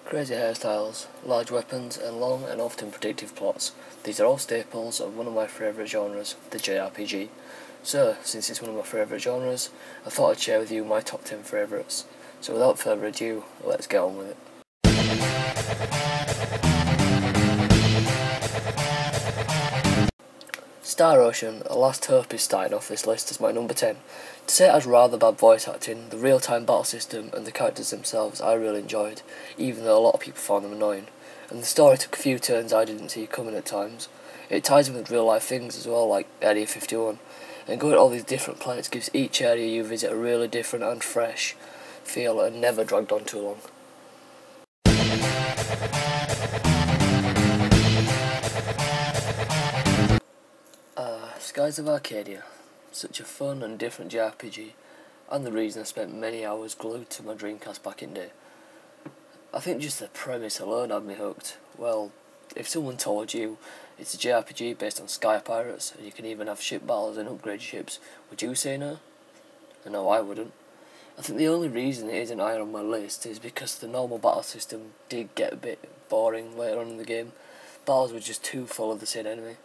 Crazy hairstyles, large weapons, and long and often predictive plots. These are all staples of one of my favourite genres, the JRPG. So, since it's one of my favourite genres, I thought I'd share with you my top 10 favourites. So without further ado, let's get on with it. Star Ocean, A Last Hope is starting off this list as my number 10. To say it has rather bad voice acting, the real-time battle system and the characters themselves I really enjoyed, even though a lot of people found them annoying. And the story took a few turns I didn't see coming at times. It ties in with real life things as well, like Area 51, and going to all these different planets gives each area you visit a really different and fresh feel and never dragged on too long. Skies of Arcadia, such a fun and different JRPG, and the reason I spent many hours glued to my Dreamcast back in day. I think just the premise alone had me hooked. Well, if someone told you it's a JRPG based on sky pirates, and you can even have ship battles and upgrade ships, would you say no? No, I wouldn't. I think the only reason it isn't higher on my list is because the normal battle system did get a bit boring later on in the game. Battles were just too full of the same enemy.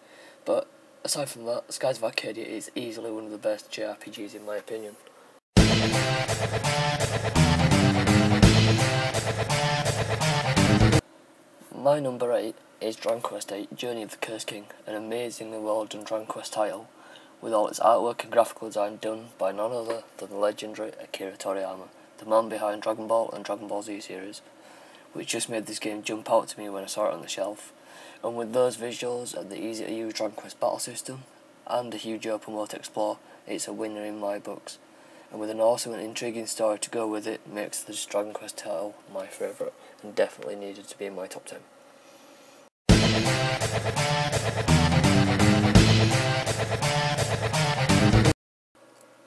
But aside from that, Skies of Arcadia is easily one of the best JRPGs in my opinion. My number 8 is Dragon Quest VIII Journey of the Cursed King, an amazingly well done Dragon Quest title, with all its artwork and graphical design done by none other than the legendary Akira Toriyama, the man behind Dragon Ball and Dragon Ball Z series, which just made this game jump out to me when I saw it on the shelf. And with those visuals and the easy to use Dragon Quest battle system, and a huge open world to explore, it's a winner in my books. And with an awesome and intriguing story to go with it, makes this Dragon Quest title my favourite, and definitely needed to be in my top 10.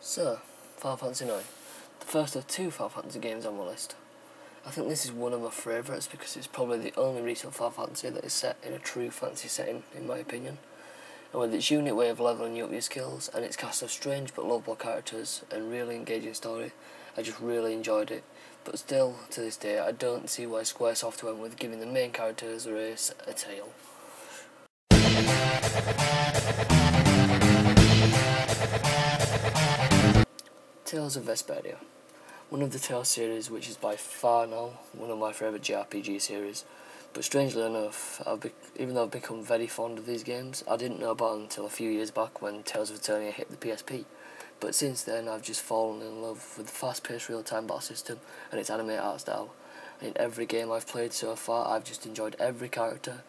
So, Final Fantasy IX, the first of two Final Fantasy games on my list. I think this is one of my favourites because it's probably the only recent Final Fantasy that is set in a true fantasy setting, in my opinion. And with its unique way of levelling you up your skills, and its cast of strange but lovable characters and really engaging story, I just really enjoyed it. But still, to this day, I don't see why Squaresoft went with giving the main character's race a tail. Tales of Vesperia, one of the Tales series which is by far now one of my favourite JRPG series, but strangely enough, even though I've become very fond of these games, I didn't know about them until a few years back when Tales of Eternia hit the PSP, but since then I've just fallen in love with the fast-paced real-time battle system and its anime art style. And in every game I've played so far, I've just enjoyed every character,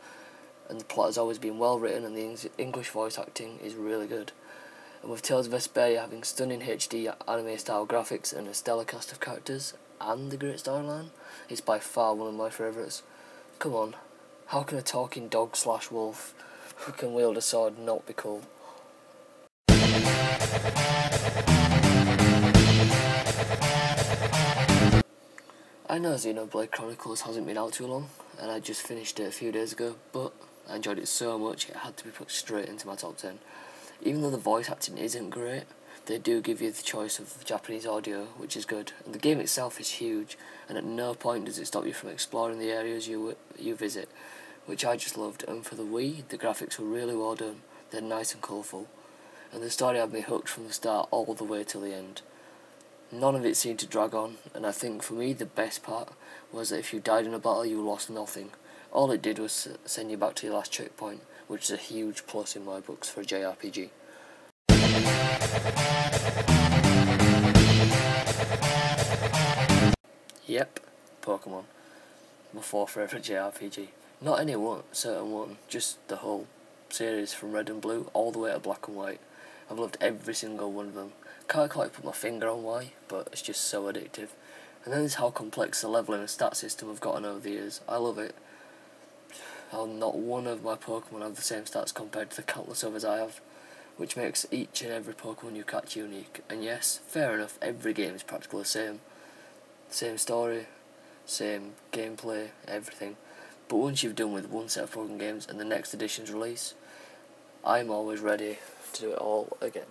and the plot has always been well written and the English voice acting is really good. And with Tales of Vesperia having stunning HD anime-style graphics and a stellar cast of characters, and a great storyline, it's by far one of my favourites. Come on, how can a talking dog/wolf who can wield a sword not be cool? I know Xenoblade Chronicles hasn't been out too long, and I just finished it a few days ago, but I enjoyed it so much it had to be put straight into my top 10. Even though the voice acting isn't great, they do give you the choice of the Japanese audio, which is good, and the game itself is huge, and at no point does it stop you from exploring the areas you visit, which I just loved. And for the Wii, the graphics were really well done, they're nice and colourful, and the story had me hooked from the start all the way till the end. None of it seemed to drag on, and I think for me the best part was that if you died in a battle you lost nothing. All it did was send you back to your last checkpoint, which is a huge plus in my books for a JRPG. Yep, Pokemon. My fourth favourite JRPG. Not any one, certain one, just the whole series from Red and Blue all the way to Black and White. I've loved every single one of them. Can't quite put my finger on why, but it's just so addictive. And then there's how complex the levelling and stat system have gotten over the years. I love it. How not one of my Pokemon have the same stats compared to the countless others I have, which makes each and every Pokemon you catch unique. And yes, fair enough, every game is practically the same. Same story, same gameplay, everything. But once you've done with one set of Pokemon games and the next edition's release, I'm always ready to do it all again.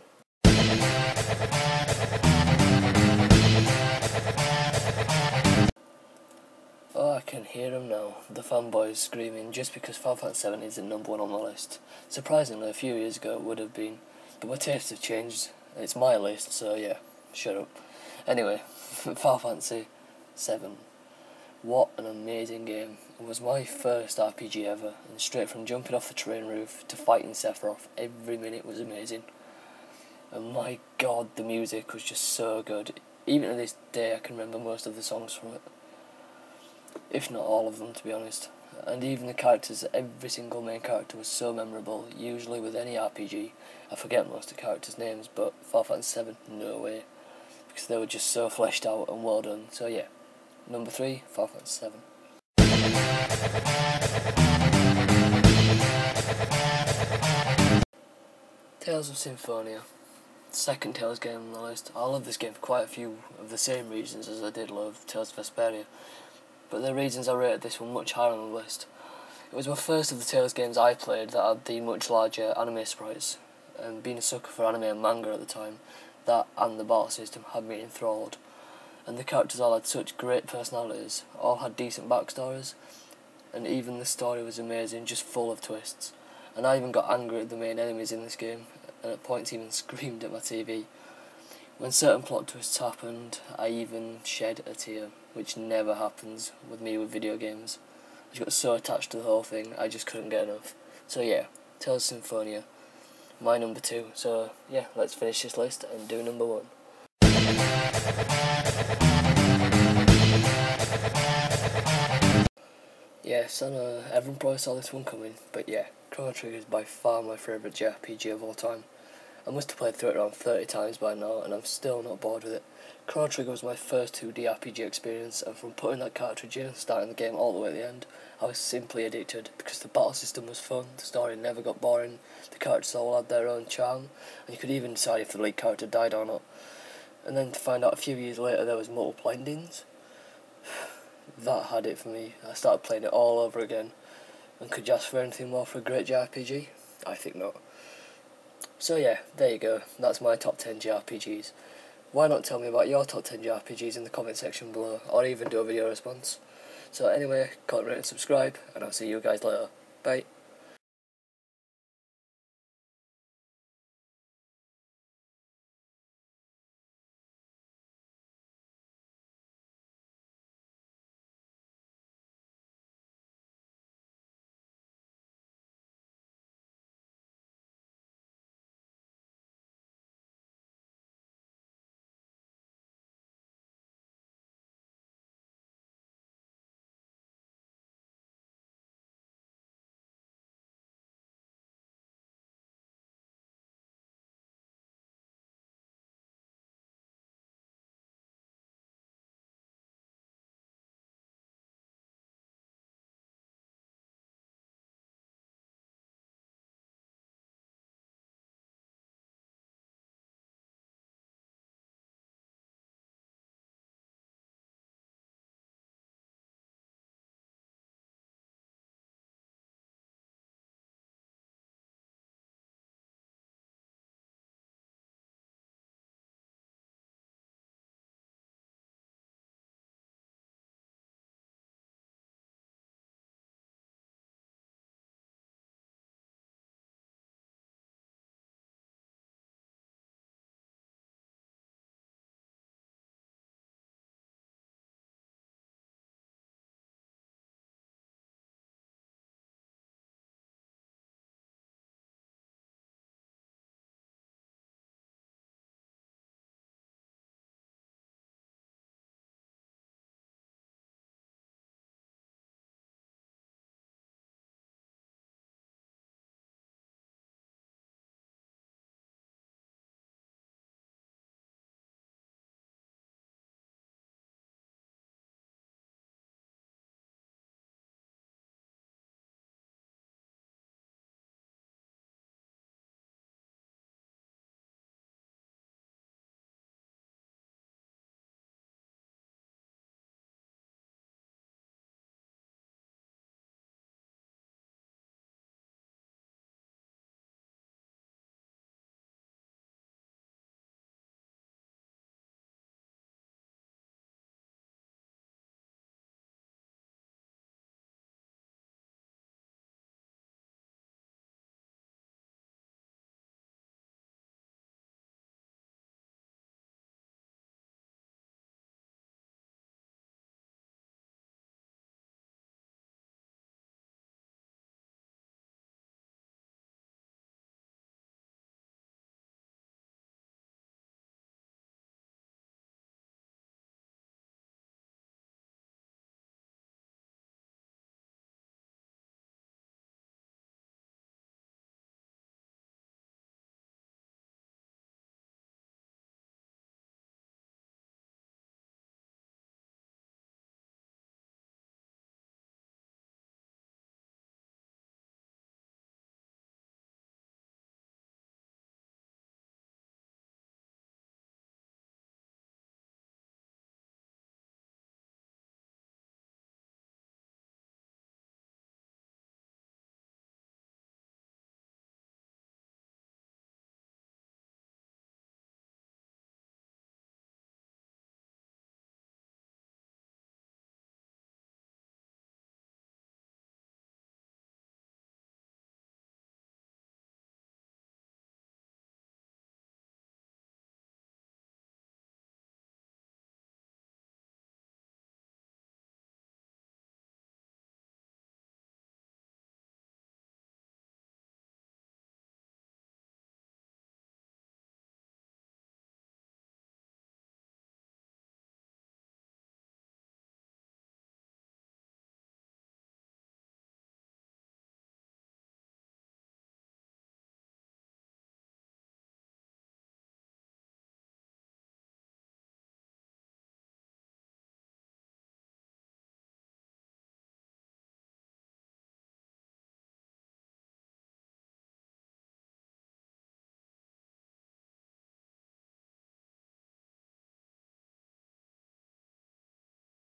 Oh, I can hear them now, the fanboys screaming just because Final Fantasy 7 isn't number one on the list. Surprisingly, a few years ago it would have been, but my tastes have changed. It's my list, so yeah, shut up. Anyway, Final Fantasy 7. What an amazing game. It was my first RPG ever, and straight from jumping off the train roof to fighting Sephiroth, every minute was amazing. And my god, the music was just so good. Even to this day I can remember most of the songs from it. If not all of them, to be honest. And even the characters, every single main character was so memorable. Usually with any RPG, I forget most of the characters' names, but Final Fantasy 7, no way. Because they were just so fleshed out and well done. So yeah, number 3, Final Fantasy 7. Tales of Symphonia. Second Tales game on the list. I love this game for quite a few of the same reasons as I did love Tales of Vesperia, but the reasons I rated this one much higher on the list. It was my first of the Tales games I played that had the much larger anime sprites, and being a sucker for anime and manga at the time, that and the battle system had me enthralled. And the characters all had such great personalities, all had decent backstories, and even the story was amazing, just full of twists. And I even got angry at the main enemies in this game, and at points even screamed at my TV. When certain plot twists happened, I even shed a tear, which never happens with me with video games. I just got so attached to the whole thing, I just couldn't get enough. So yeah, Tales of Symphonia, my number 2. So yeah, let's finish this list and do number 1. Yes, I know, everyone probably saw this one coming, but yeah, Chrono Trigger is by far my favourite JRPG of all time. I must have played through it around 30 times by now, and I'm still not bored with it. Chrono Trigger was my first 2D RPG experience, and from putting that cartridge in and starting the game all the way at the end, I was simply addicted, because the battle system was fun, the story never got boring, the characters all had their own charm, and you could even decide if the lead character died or not. And then to find out a few years later there was multiple endings, that had it for me. I started playing it all over again, and could you ask for anything more for a great JRPG? I think not. So yeah, there you go, that's my top 10 JRPGs. Why not tell me about your top 10 JRPGs in the comment section below, or even do a video response. So anyway, comment, rate and subscribe, and I'll see you guys later. Bye.